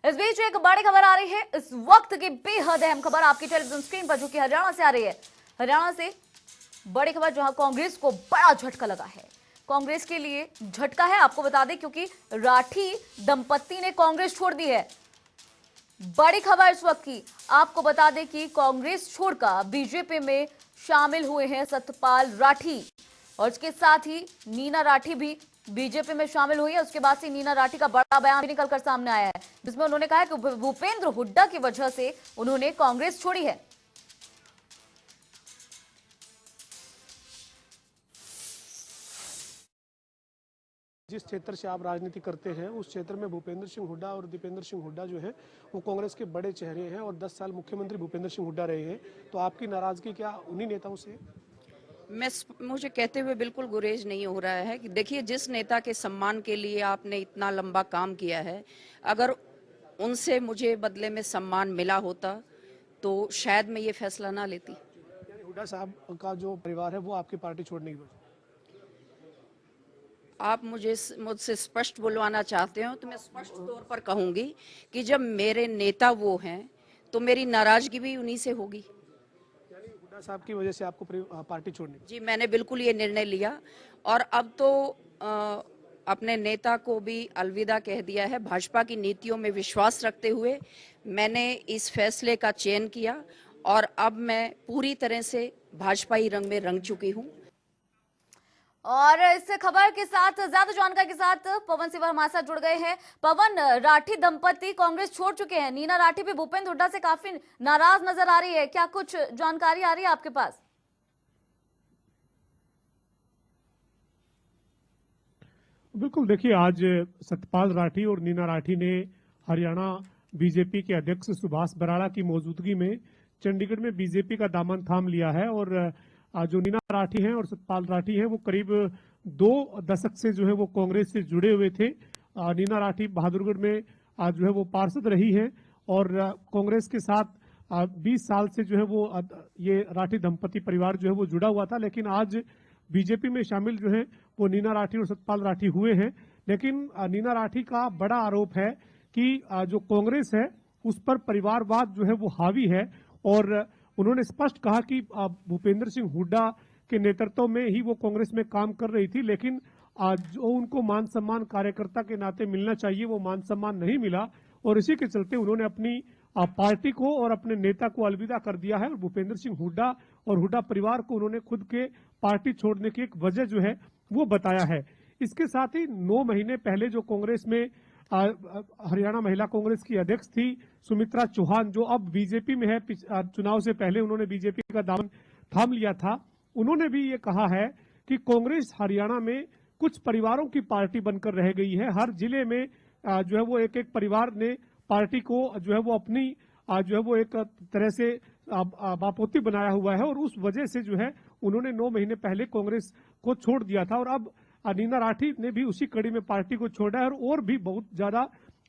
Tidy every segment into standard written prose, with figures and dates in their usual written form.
इस बीच एक बड़ी खबर आ रही है, इस वक्त की बेहद अहम खबर आपकी टेलीविजन स्क्रीन पर, जो कि हरियाणा से आ रही है। हरियाणा से बड़ी खबर जहां कांग्रेस को बड़ा झटका लगा है। कांग्रेस के लिए झटका है, आपको बता दें, क्योंकि राठी दंपत्ति ने कांग्रेस छोड़ दी है। बड़ी खबर इस वक्त की, आपको बता दें कि कांग्रेस छोड़कर बीजेपी में शामिल हुए हैं सतपाल राठी, और इसके साथ ही नीना राठी भी बीजेपी में शामिल हुई है। उसके बाद से नीना राठी का बड़ा बयान भी निकलकर सामने आया है, जिसमें उन्होंने कहा है कि भूपेंद्र हुड्डा की वजह से उन्होंने कांग्रेस छोड़ी है। जिस क्षेत्र से आप राजनीति करते हैं उस क्षेत्र में भूपेंद्र सिंह हुड्डा और दीपेंद्र सिंह हुड्डा जो है वो कांग्रेस के बड़े चेहरे हैं और 10 साल मुख्यमंत्री भूपेंद्र सिंह हुड्डा रहे हैं। तो आपकी नाराजगी क्या उन्हीं नेताओं से? मुझे कहते हुए बिल्कुल गुरेज नहीं हो रहा है कि देखिए, जिस नेता के सम्मान के लिए आपने इतना लंबा काम किया है, अगर उनसे मुझे बदले में सम्मान मिला होता तो शायद मैं ये फैसला ना लेती। यानी हुड्डा साहब का जो परिवार है वो आपकी पार्टी छोड़ने की वजह? आप मुझसे स्पष्ट बुलवाना चाहते हो तो मैं स्पष्ट तौर पर कहूंगी कि जब मेरे नेता वो हैं तो मेरी नाराजगी भी उन्हीं से होगी। यानी हुड्डा साहब की वजह से आपको पार्टी छोड़नी? जी, मैंने बिल्कुल ये निर्णय लिया और अब तो अपने नेता को भी अलविदा कह दिया है। भाजपा की नीतियों में विश्वास रखते हुए मैंने इस फैसले का चयन किया और अब मैं पूरी तरह से भाजपाई रंग में रंग चुकी हूँ। और इस खबर के साथ ज्यादा जानकारी के साथ पवन सिंह हमारे साथ जुड़ गए हैं। पवन, राठी दंपति कांग्रेस छोड़ चुके हैं, नीना राठी भी भूपेंद्र हुड्डा से काफी नाराज नजर आ रही है, क्या कुछ जानकारी आ रही है आपके पास? बिल्कुल, देखिए आज सतपाल राठी और नीना राठी ने हरियाणा बीजेपी के अध्यक्ष सुभाष बराड़ा की मौजूदगी में चंडीगढ़ में बीजेपी का दामन थाम लिया है। और जो नीना राठी हैं और सतपाल राठी हैं वो करीब 2 दशक से जो है वो कांग्रेस से जुड़े हुए थे। नीना राठी बहादुरगढ़ में जो है वो पार्षद रही है और कांग्रेस के साथ 20 साल से जो है वो ये राठी दंपति परिवार जो है वो जुड़ा हुआ था। लेकिन आज बीजेपी में शामिल जो है वो नीना राठी और सतपाल राठी हुए हैं। लेकिन नीना राठी का बड़ा आरोप है कि जो कांग्रेस है उस पर परिवारवाद जो है वो हावी है। और उन्होंने स्पष्ट कहा कि भूपेंद्र सिंह हुड्डा के नेतृत्व में ही वो कांग्रेस में काम कर रही थी, लेकिन जो उनको मान सम्मान कार्यकर्ता के नाते मिलना चाहिए वो मान सम्मान नहीं मिला। और इसी के चलते उन्होंने अपनी पार्टी को और अपने नेता को अलविदा कर दिया है। और भूपेंद्र सिंह हुड्डा और हुड्डा परिवार को उन्होंने खुद के पार्टी छोड़ने की एक वजह जो है वो बताया है। इसके साथ ही 9 महीने पहले जो कांग्रेस में हरियाणा महिला कांग्रेस की अध्यक्ष थी सुमित्रा चौहान, जो अब बीजेपी में है, चुनाव से पहले उन्होंने बीजेपी का दामन थाम लिया था, उन्होंने भी ये कहा है कि कांग्रेस हरियाणा में कुछ परिवारों की पार्टी बनकर रह गई है। हर जिले में जो है वो एक एक परिवार ने पार्टी को जो है वो अपनी जो है वो एक तरह से बापोती बनाया हुआ है। और उस वजह से जो है उन्होंने 9 महीने पहले कांग्रेस को छोड़ दिया था। और अब नीना राठी ने भी उसी कड़ी में पार्टी को छोड़ा है और भी बहुत ज्यादा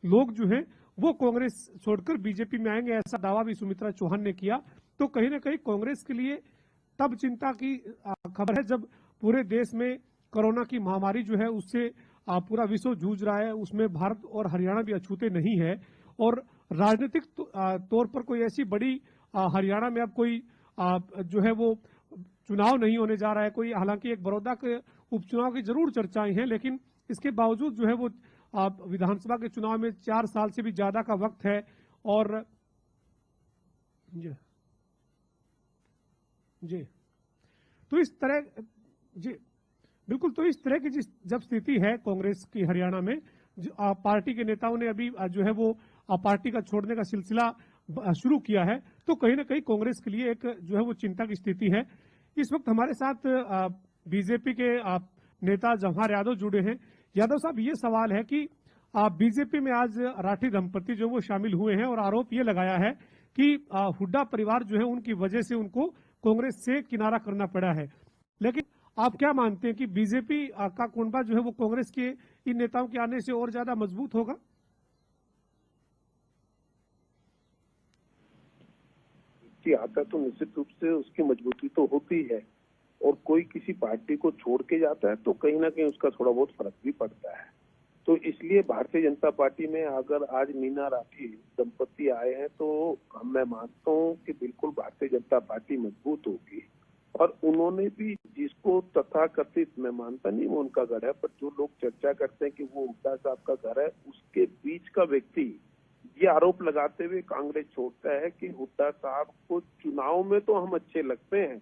लोग जो है वो कांग्रेस छोड़कर बीजेपी में आएंगे, ऐसा दावा भी सुमित्रा चौहान ने किया। तो कहीं ना कहीं कांग्रेस के लिए तब चिंता की खबर है जब पूरे देश में कोरोना की महामारी जो है उससे पूरा विश्व जूझ रहा है, उसमें भारत और हरियाणा भी अछूते नहीं है। और राजनीतिक तौर पर कोई ऐसी बड़ी हरियाणा में अब कोई जो है वो चुनाव नहीं होने जा रहा है कोई। हालांकि एक बड़ौदा के उपचुनाव की जरूर चर्चाएं हैं, लेकिन इसके बावजूद जो है वो विधानसभा के चुनाव में 4 साल से भी ज्यादा का वक्त है। और जी तो इस तरह जी बिल्कुल, तो इस तरह की जब स्थिति है कांग्रेस की हरियाणा में, पार्टी के नेताओं ने अभी जो है वो पार्टी का छोड़ने का सिलसिला शुरू किया है, तो कहीं ना कहीं कांग्रेस के लिए एक जो है वो चिंता की स्थिति है। इस वक्त हमारे साथ बीजेपी के नेता जवाहर यादव जुड़े हैं। यादव साहब, ये सवाल है कि बीजेपी में आज राठी दंपति जो वो शामिल हुए हैं और आरोप ये लगाया है कि हुड्डा परिवार जो है उनकी वजह से उनको कांग्रेस से किनारा करना पड़ा है। लेकिन आप क्या मानते हैं कि बीजेपी का कुनबा जो है वो कांग्रेस के इन नेताओं के आने से और ज्यादा मजबूत होगा? आता तो निश्चित रूप से उसकी मजबूती तो होती है, और कोई किसी पार्टी को छोड़ के जाता है तो कहीं ना कहीं उसका थोड़ा बहुत फर्क भी पड़ता है। तो इसलिए भारतीय जनता पार्टी में अगर आज मीना राठी दंपति आए हैं तो मैं मानता हूँ कि बिल्कुल भारतीय जनता पार्टी मजबूत होगी। और उन्होंने भी जिसको तथाकथित, मैं मानता नहीं वो उनका घर है, पर जो लोग चर्चा करते हैं कि वो हुड्डा साहब का घर है, उसके बीच का व्यक्ति ये आरोप लगाते हुए कांग्रेस छोड़ता है कि हुड्डा साहब को चुनाव में तो हम अच्छे लगते हैं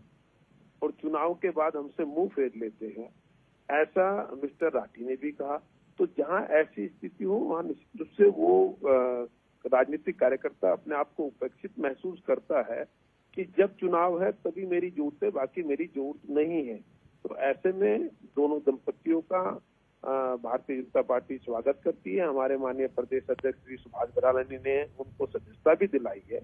और चुनाव के बाद हमसे मुंह फेर लेते हैं, ऐसा मिस्टर राठी ने भी कहा। तो जहां ऐसी स्थिति हो वहां निश्चित रूप से वो राजनीतिक कार्यकर्ता अपने आप को उपेक्षित महसूस करता है कि जब चुनाव है तभी मेरी जरूरत है, बाकी मेरी जरूरत नहीं है। तो ऐसे में दोनों दंपतियों का भारतीय जनता पार्टी स्वागत करती है। हमारे माननीय प्रदेश अध्यक्ष श्री सुभाष बराला ने उनको सदस्यता भी दिलाई है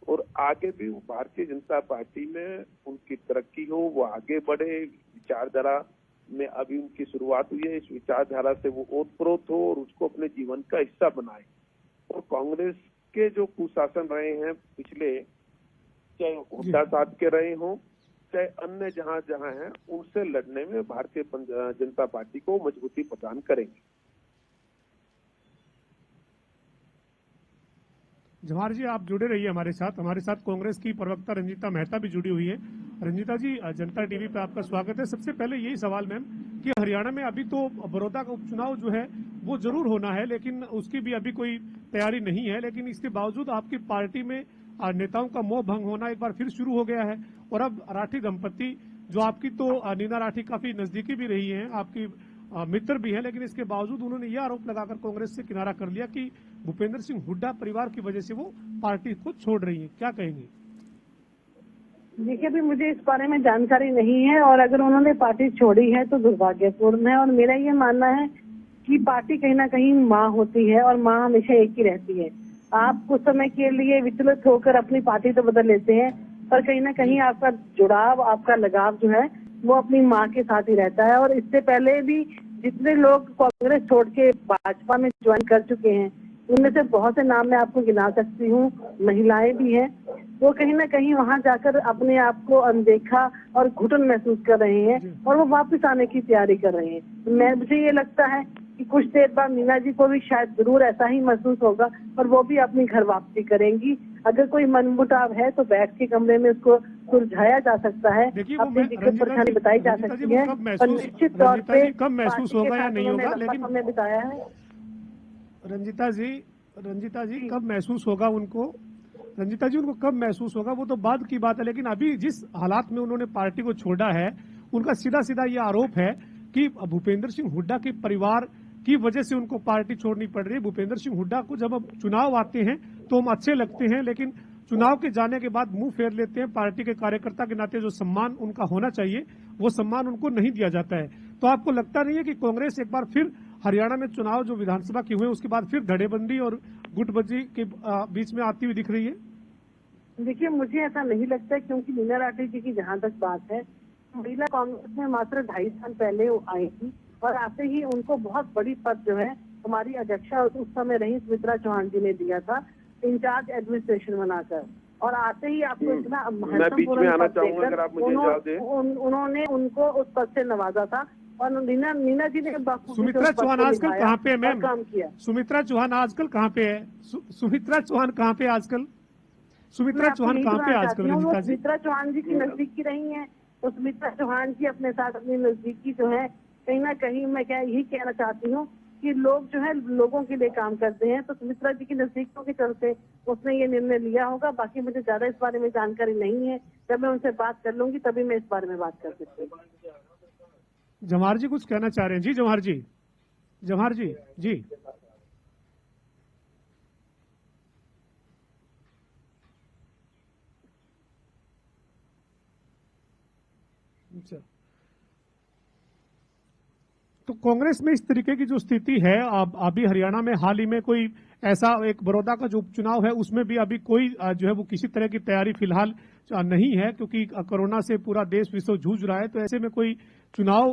और आगे भी भारतीय जनता पार्टी में उनकी तरक्की हो, वो आगे बढ़े, विचारधारा में अभी उनकी शुरुआत हुई है, इस विचारधारा से वो ओतप्रोत हो और उसको अपने जीवन का हिस्सा बनाए। और कांग्रेस के जो कुशासन रहे हैं पिछले, चाहे हुड्डा साहब के रहे हों चाहे अन्य जहां जहां हैं, उनसे लड़ने में भारतीय जनता पार्टी को मजबूती प्रदान करेंगे। जवाहर जी, आप जुड़े रहिए हमारे साथ कांग्रेस की प्रवक्ता रंजीता मेहता भी जुड़ी हुई है। रंजीता जी, जनता टीवी पे आपका स्वागत है। सबसे पहले यही सवाल मैम कि हरियाणा में अभी तो बड़ौदा का उपचुनाव जो है वो जरूर होना है, लेकिन उसकी भी अभी कोई तैयारी नहीं है, लेकिन इसके बावजूद आपकी पार्टी में नेताओं का मोह भंग होना एक बार फिर शुरू हो गया है। और अब राठी दंपति, जो आपकी तो नीना राठी काफी नजदीकी भी रही है, आपकी मित्र भी है, लेकिन इसके बावजूद उन्होंने यह आरोप लगाकर कांग्रेस से किनारा कर लिया कि भूपेंद्र सिंह हुड्डा परिवार की वजह से वो पार्टी को छोड़ रही है। क्या कहेंगे? देखिए, अभी मुझे इस बारे में जानकारी नहीं है और अगर उन्होंने पार्टी छोड़ी है तो दुर्भाग्यपूर्ण है। और मेरा ये मानना है कि पार्टी कहीं ना कहीं माँ होती है और माँ हमेशा एक ही रहती है। आप कुछ समय के लिए विचलित होकर अपनी पार्टी तो बदल लेते हैं, पर कहीं ना कहीं आपका जुड़ाव, आपका लगाव जो है वो अपनी माँ के साथ ही रहता है। और इससे पहले भी जितने लोग कांग्रेस छोड़ के भाजपा में ज्वाइन कर चुके हैं, उनमें से बहुत से नाम मैं आपको गिना सकती हूँ, महिलाएं भी हैं, वो कहीं ना कहीं वहां जाकर अपने आप को अनदेखा और घुटन महसूस कर रहे हैं और वो वापस आने की तैयारी कर रहे हैं। मुझे ये लगता है कि कुछ देर बाद मीना जी को भी शायद जरूर ऐसा ही महसूस होगा और वो भी अपनी घर वापसी करेंगी। अगर कोई मनमुटाव है तो बैठ के कमरे में उसको सुलझाया जा सकता है, अपनी दिक्कत परेशानी बताई जा सकती है, और निश्चित तौर पे कब महसूस होगा या नहीं होगा, लेकिन हमने बताया है। रंजीता जी कब महसूस होगा उनको? रंजीता जी, उनको कब महसूस होगा वो तो बाद की बात है, लेकिन अभी जिस हालात में उन्होंने पार्टी को छोड़ा है, उनका सीधा सीधा ये आरोप है कि भूपेंद्र सिंह हुड्डा के परिवार की वजह से उनको पार्टी छोड़नी पड़ रही है। भूपेंद्र सिंह हुड्डा को जब अब चुनाव आते हैं तो हम अच्छे लगते हैं, लेकिन चुनाव के जाने के बाद मुंह फेर लेते हैं। पार्टी के कार्यकर्ता के नाते जो सम्मान उनका होना चाहिए वो सम्मान उनको नहीं दिया जाता है। तो आपको लगता नहीं है कि कांग्रेस एक बार फिर हरियाणा में चुनाव जो विधानसभा के हुए उसके बाद फिर धड़ेबंदी और गुटबाजी के बीच में आती हुई दिख रही है? देखिए, मुझे ऐसा नहीं लगता, क्योंकि मीना राठी जी की जहाँ तक बात है, महिला कांग्रेस में मात्र 2.5 साल पहले वो आई थी और आते ही उनको बहुत बड़ी पद जो है हमारी अध्यक्षा उस समय रही सुमित्रा चौहान जी ने दिया था, इंचार्ज एडमिनिस्ट्रेशन बनाकर। और आते ही आपको इतना महत्वपूर्ण पद देकर उन्होंने उनको उस पद से नवाजा था। और मीना जी ने सुमित्रा चौहान आजकल कहाँ पे है मैम? काम किया। सुमित्रा चौहान आजकल कहाँ पे है? सुमित्रा चौहान कहाँ पे आजकल? सुमित्रा चौहान कहाँ पे आजकल? रंजीता जी, सुमित्रा चौहान जी की नजदीकी रही है, तो सुमित्रा चौहान जी अपने साथ अपनी नजदीकी जो है, कहीं ना कहीं मैं यही कहना चाहती हूँ कि लोग जो है लोगों के लिए काम करते हैं, तो सुमित्रा जी की नजदीकियों के चलते उसने ये निर्णय लिया होगा। बाकी मुझे ज्यादा इस बारे में जानकारी नहीं है, जब मैं उनसे बात कर लूंगी तभी मैं इस बारे में बात कर सकती हूँ। जवाहर जी कुछ कहना चाह रहे हैं? जी जवाहर जी, जी अच्छा। तो कांग्रेस में इस तरीके की जो स्थिति है, अभी हरियाणा में हाल ही में कोई ऐसा एक बड़ौदा का जो उपचुनाव है उसमें भी अभी कोई जो है वो किसी तरह की तैयारी फिलहाल नहीं है, क्योंकि कोरोना से पूरा देश विश्व जूझ रहा है। तो ऐसे में कोई चुनाव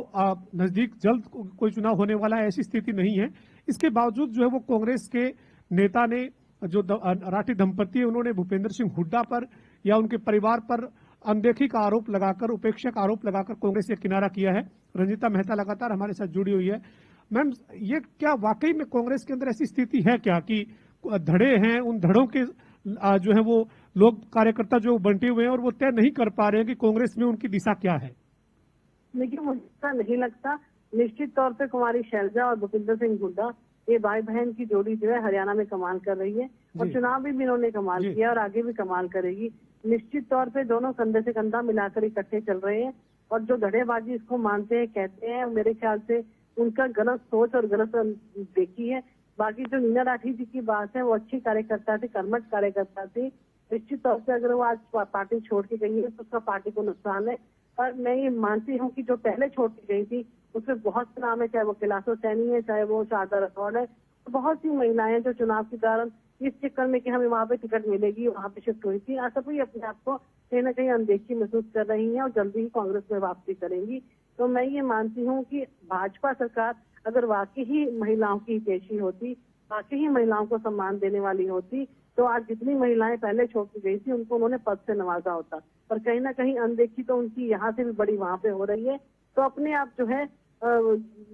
नजदीक जल्द कोई चुनाव होने वाला है ऐसी स्थिति नहीं है। इसके बावजूद जो है वो कांग्रेस के नेता ने, जो राठी दंपति है, उन्होंने भूपेंद्र सिंह हुड्डा पर या उनके परिवार पर अनदेखी का आरोप लगाकर, उपेक्षा का आरोप लगाकर कांग्रेस से किनारा किया है। रंजीता मेहता लगातार हमारे साथ जुड़ी हुई है। मैम ये क्या वाकई में कांग्रेस के अंदर ऐसी स्थिति है क्या कि धड़े हैं, उन धड़ों के जो है वो लोग कार्यकर्ता जो बंटे हुए हैं और वो तय नहीं कर पा रहे हैं कि कांग्रेस में उनकी दिशा क्या है? देखिए, मुझे ऐसा नहीं लगता। निश्चित तौर पे कुमारी शैलजा और भूपिंदर सिंह हुड्डा, ये भाई बहन की जोड़ी जो है हरियाणा में कमाल कर रही है और जी। चुनाव भी इन्होंने कमाल जी। किया और आगे भी कमाल करेगी। निश्चित तौर पे दोनों कंधे से कंधा मिलाकर इकट्ठे चल रहे हैं और जो धड़ेबाजी इसको मानते हैं, कहते हैं, मेरे ख्याल से उनका गलत सोच और गलत देखी है। बाकी जो नीना राठी जी की बात है, वो अच्छी कार्यकर्ता थी, कर्मठ कार्यकर्ता थी। निश्चित तौर से अगर वो आज पार्टी छोड़ के गई है तो उसका पार्टी को नुकसान है। पर मैं ये मानती हूँ कि जो पहले छोड़ के गई थी उसमें बहुत से नाम है, चाहे वो कैलाशो सैनी है, चाहे वो शारदा राठौड़ है, तो बहुत सी महिलाएं जो चुनाव के दौरान इस चक्कर में कि हमें वहाँ पे टिकट मिलेगी, वहाँ पे शिफ्ट हुई थी, आज सभी अपने आप को कहीं ना कहीं अनदेखी महसूस कर रही हैं और जल्दी ही कांग्रेस में वापसी करेंगी। तो मैं ये मानती हूँ कि भाजपा सरकार अगर वाकई ही महिलाओं की हितैषी होती, वाकई ही महिलाओं को सम्मान देने वाली होती, तो आज जितनी महिलाएं पहले छोड़ के गई थी उनको उन्होंने पद से नवाजा होता। पर कहीं ना कहीं अनदेखी तो उनकी यहाँ से भी बड़ी वहाँ पे हो रही है। तो अपने आप जो है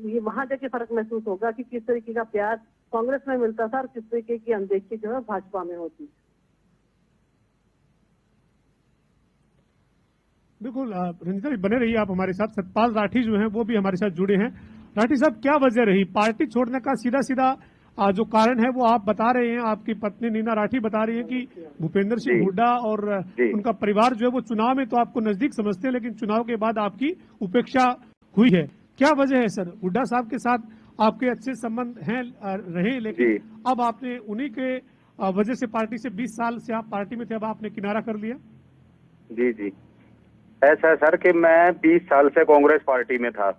ये वहाँ जाके फर्क महसूस होगा कि किस तरीके का प्यार कांग्रेस में मिलता था और किस तरीके की अनदेखी जो है भाजपा में होती। बिल्कुल रंजिता जी बने रहिए आप हमारे साथ। सतपाल राठी जो हैं वो भी हमारे साथ जुड़े हैं। राठी साहब, क्या वजह रही पार्टी छोड़ने का? सीधा सीधा जो कारण है वो आप बता रहे हैं, आपकी पत्नी नीना राठी बता रही है कि भूपेंद्र सिंह हुड्डा और उनका परिवार जो है वो चुनाव में तो आपको नजदीक समझते हैं, लेकिन चुनाव के बाद आपकी उपेक्षा हुई है। क्या वजह है सर? हुड्डा साहब के साथ आपके अच्छे संबंध हैं रहे, लेकिन अब आपने उन्हीं के वजह से पार्टी से 20 साल से आप पार्टी में थे, अब आपने किनारा कर लिया। जी जी, ऐसा है सर कि मैं 20 साल से कांग्रेस पार्टी में था।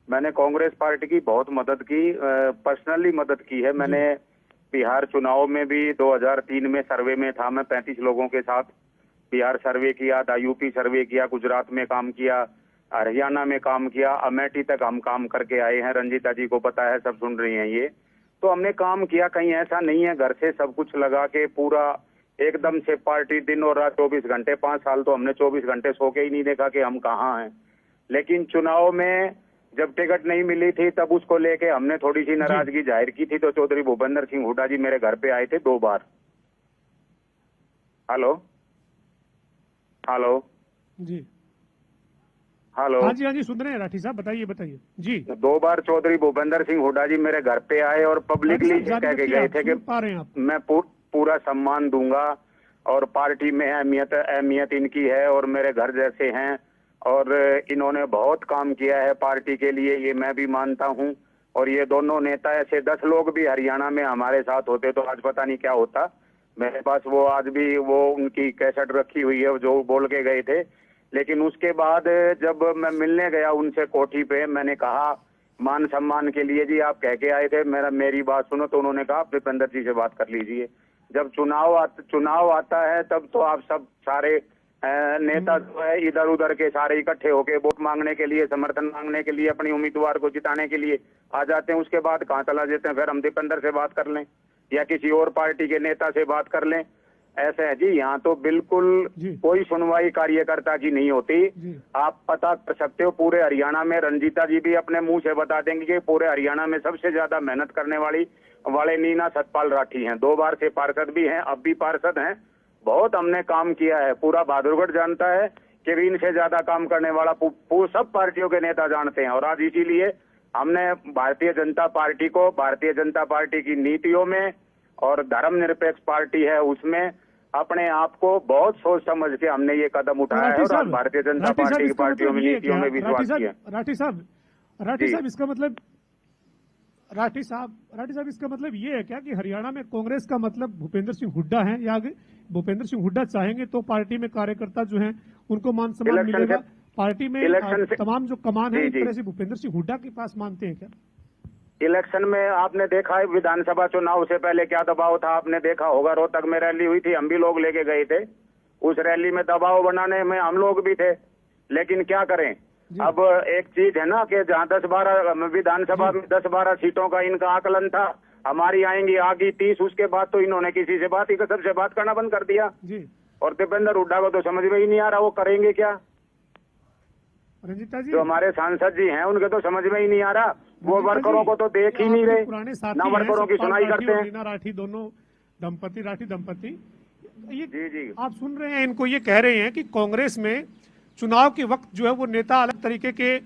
मैंने कांग्रेस पार्टी की बहुत मदद की, पर्सनली मदद की है। मैंने बिहार चुनाव में भी 2003 में सर्वे में था, मैं 35 लोगों के साथ बिहार सर्वे किया था, यूपी सर्वे किया, गुजरात में काम किया, हरियाणा में काम किया, अमेठी तक हम काम करके आए हैं। रंजीता जी को पता है, सब सुन रही हैं ये। तो हमने काम किया, कहीं ऐसा नहीं है घर से सब कुछ लगा के पूरा एकदम से पार्टी दिन और रात 24 घंटे, 5 साल तो हमने 24 घंटे सो के ही नहीं देखा कि हम कहाँ हैं। लेकिन चुनाव में जब टिकट नहीं मिली थी तब उसको लेके हमने थोड़ी सी नाराजगी जाहिर की थी, तो चौधरी भूपेंद्र सिंह हुड्डा जी मेरे घर पे आए थे 2 बार। हेलो हेलो जी, हेलो, हाँ जी सुन रहे हैं राठी साहब, बताइए बताइए जी। 2 बार चौधरी भूपेंद्र सिंह हुड्डा जी मेरे घर पे आए और पब्लिकली कह के गए थे कि मैं पूरा सम्मान दूंगा और पार्टी में अहमियत इनकी है और मेरे घर जैसे हैं और इन्होंने बहुत काम किया है पार्टी के लिए, ये मैं भी मानता हूं। और ये दोनों नेता, ऐसे 10 लोग भी हरियाणा में हमारे साथ होते तो आज पता नहीं क्या होता। मेरे पास वो आज भी वो उनकी कैसेट रखी हुई है जो बोल के गए थे। लेकिन उसके बाद जब मैं मिलने गया उनसे कोठी पे, मैंने कहा मान सम्मान के लिए जी आप कह के आए थे, मेरी बात सुनो। तो उन्होंने कहा भूपेंद्र जी से बात कर लीजिए। जब चुनाव आता है तब तो आप सब सारे नेता जो है इधर उधर के सारे इकट्ठे होके वोट मांगने के लिए, समर्थन मांगने के लिए, अपनी उम्मीदवार को जिताने के लिए आ जाते हैं। उसके बाद कहाँ चला जाते हैं, फिर हम दीपेंद्र से बात कर लें या किसी और पार्टी के नेता से बात कर लें। ऐसे है जी, यहाँ तो बिल्कुल कोई सुनवाई कार्यकर्ता की नहीं होती। आप पता कर सकते हो पूरे हरियाणा में, रंजीता जी भी अपने मुंह से बता देंगे कि पूरे हरियाणा में सबसे ज्यादा मेहनत करने वाले नीना सतपाल राठी हैं। 2 बार से पार्षद भी हैं, अब भी पार्षद हैं। बहुत हमने काम किया है, पूरा बहादुरगढ़ जानता है कि इनसे ज्यादा काम करने वाला सब पार्टियों के नेता जानते हैं। और आज इसीलिए हमने भारतीय जनता पार्टी को, भारतीय जनता पार्टी की नीतियों में और धर्मनिरपेक्ष पार्टी है उसमें अपने आप को बहुत सोच समझ के हमने ये कदम उठाया है और भारतीय जनता पार्टी की पार्टियों में, नीतियों में विश्वास किया। राठी साहब इसका मतलब इसका मतलब ये है क्या कि हरियाणा में कांग्रेस का मतलब भूपेंद्र सिंह हुड्डा है, या आगे भूपेंद्र सिंह हुड्डा चाहेंगे तो पार्टी में कार्यकर्ता जो हैं उनको मान सम्मान मिलेगा? पार्टी में तमाम जो कमान है, एक तरह से भूपेंद्र सिंह हुड्डा के पास मानते हैं क्या? इलेक्शन में आपने देखा है, विधानसभा चुनाव से पहले क्या दबाव था आपने देखा होगा। रोहतक में रैली हुई थी, हम भी लोग लेके गए थे। उस रैली में दबाव बनाने में हम लोग भी थे, लेकिन क्या करें। अब एक चीज है ना कि जहाँ 10-12 विधानसभा में 10-12 सीटों का इनका आकलन था, हमारी आएंगी आगे 30, उसके बाद तो इन्होंने किसी से बात ही कसर से बात करना बंद कर दिया। और दीपेंद्र हुड्डा को तो समझ में ही नहीं आ रहा वो करेंगे क्या। रंजीता जी, जो हमारे सांसद जी हैं उनके तो समझ में ही नहीं आ रहा वो वर्करों को तो देख ही नहीं रहे, पुराने ना साथी वर्करों की सुनाई करते हैं। नीना राठी दोनों दंपति ये जी। आप सुन रहे हैं, इनको ये कह रहे हैं कि कांग्रेस में चुनाव के वक्त जो है वो नेता अलग तरीके के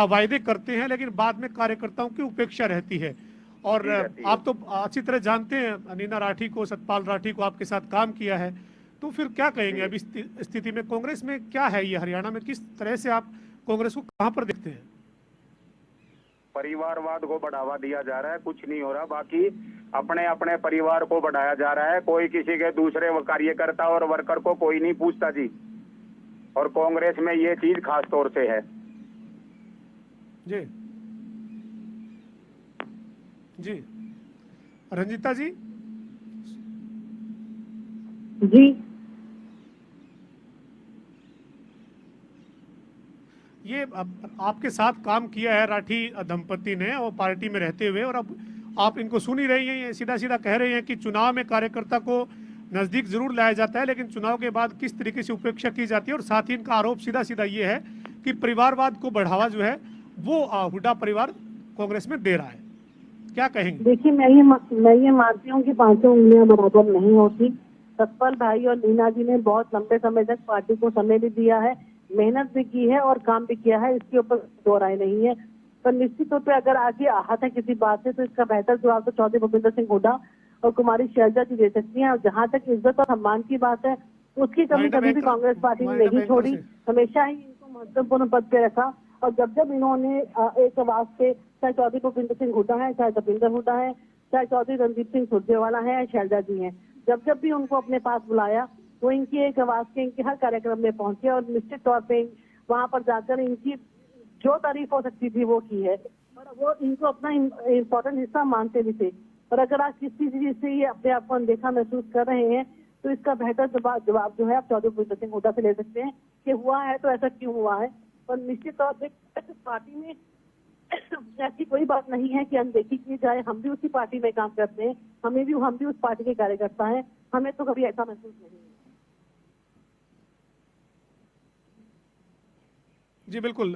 वायदे करते हैं, लेकिन बाद में कार्यकर्ताओं की उपेक्षा रहती है। और आप तो अच्छी तरह जानते हैं नीना राठी को, सतपाल राठी को, आपके साथ काम किया है, तो फिर क्या कहेंगे अभी स्थिति में कांग्रेस में क्या है? ये हरियाणा में किस तरह से आप कांग्रेस को कहां पर देखते हैं? परिवारवाद को बढ़ावा दिया जा रहा है, कुछ नहीं हो रहा। बाकी अपने अपने परिवार को बढ़ाया जा रहा है, कोई किसी के दूसरे कार्यकर्ता और वर्कर को कोई नहीं पूछता जी। और कांग्रेस में ये चीज खास तौर से है जी। जी रंजिता जी। जी ये अब आपके साथ काम किया है राठी दंपति ने और पार्टी में रहते हुए, और अब आप इनको सुन ही रही हैं, ये सीधा सीधा कह रहे हैं कि चुनाव में कार्यकर्ता को नजदीक जरूर लाया जाता है, लेकिन चुनाव के बाद किस तरीके से उपेक्षा की जाती है। और साथ ही इनका आरोप सीधा सीधा ये है कि परिवारवाद को बढ़ावा जो है वो हुड्डा परिवार कांग्रेस में दे रहा है। क्या कहेंगे? देखिए, मैं ये मानती हूँ कि पांचों उंगलियां बराबर नहीं होती। सतपाल भाई और नीना जी ने बहुत लंबे समय तक पार्टी को समय भी दिया है, मेहनत भी की है और काम भी किया है, इसके ऊपर दो राय नहीं है। पर निश्चित तौर पे अगर आगे आहत है किसी बात से तो इसका बेहतर जवाब तो चौधरी भूपेंद्र सिंह हुड्डा और कुमारी शैलजा जी दे सकती हैं। और जहाँ तक इज्जत और सम्मान की बात है, उसकी कमी कभी भी कांग्रेस पार्टी ने नहीं छोड़ी, हमेशा ही इनको महत्वपूर्ण पद पे रखा। और जब जब इन्होंने एक आवाज पे, चाहे चौधरी भूपेंद्र सिंह हुड्डा है, चाहे दविंदर हुड्डा है, चाहे चौधरी रणदीप सिंह सुरजेवाला है, शैलजा जी हैं, जब जब भी उनको अपने पास बुलाया वो इनकी एक आवाज के इनके हर कार्यक्रम में पहुंचे और निश्चित तौर पे वहां पर जाकर इनकी जो तारीफ हो सकती थी वो की है। और वो इनको अपना इम्पोर्टेंट हिस्सा मानते भी थे। और अगर आप किसी चीज से ये अपने आप को अनदेखा महसूस कर रहे हैं तो इसका बेहतर जवाब जो है आप चौधरी भूपेंद्र सिंह हुड्डा से ले सकते हैं कि हुआ है तो ऐसा क्यों हुआ है। और निश्चित तौर पे पार्टी में ऐसी कोई बात नहीं है कि अनदेखी की जाए। हम भी उसी पार्टी में काम करते हैं, हम भी उस पार्टी के कार्यकर्ता हैं, हमें तो कभी ऐसा महसूस नहीं है। जी बिल्कुल,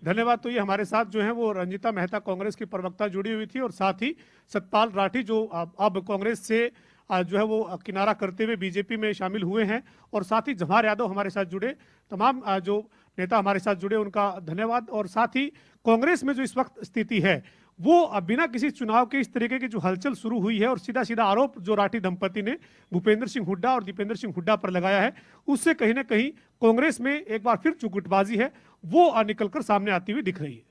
धन्यवाद। तो ये हमारे साथ जो है वो रंजिता मेहता कांग्रेस की प्रवक्ता जुड़ी हुई थी, और साथ ही सतपाल राठी जो अब कांग्रेस से जो है वो किनारा करते हुए बीजेपी में शामिल हुए हैं, और साथ ही जवाहर यादव हमारे साथ जुड़े। तमाम जो नेता हमारे साथ जुड़े उनका धन्यवाद। और साथ ही कांग्रेस में जो इस वक्त स्थिति है वो बिना किसी चुनाव के इस तरीके की जो हलचल शुरू हुई है और सीधा सीधा आरोप जो राठी दंपति ने भूपेंद्र सिंह हुड्डा और दीपेंद्र सिंह हुड्डा पर लगाया है, उससे कहीं ना कहीं कांग्रेस में एक बार फिर चुगुटबाजी है वो निकलकर सामने आती हुई दिख रही है।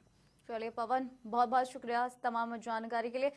चलिए पवन, बहुत बहुत शुक्रिया इस तमाम जानकारी के लिए।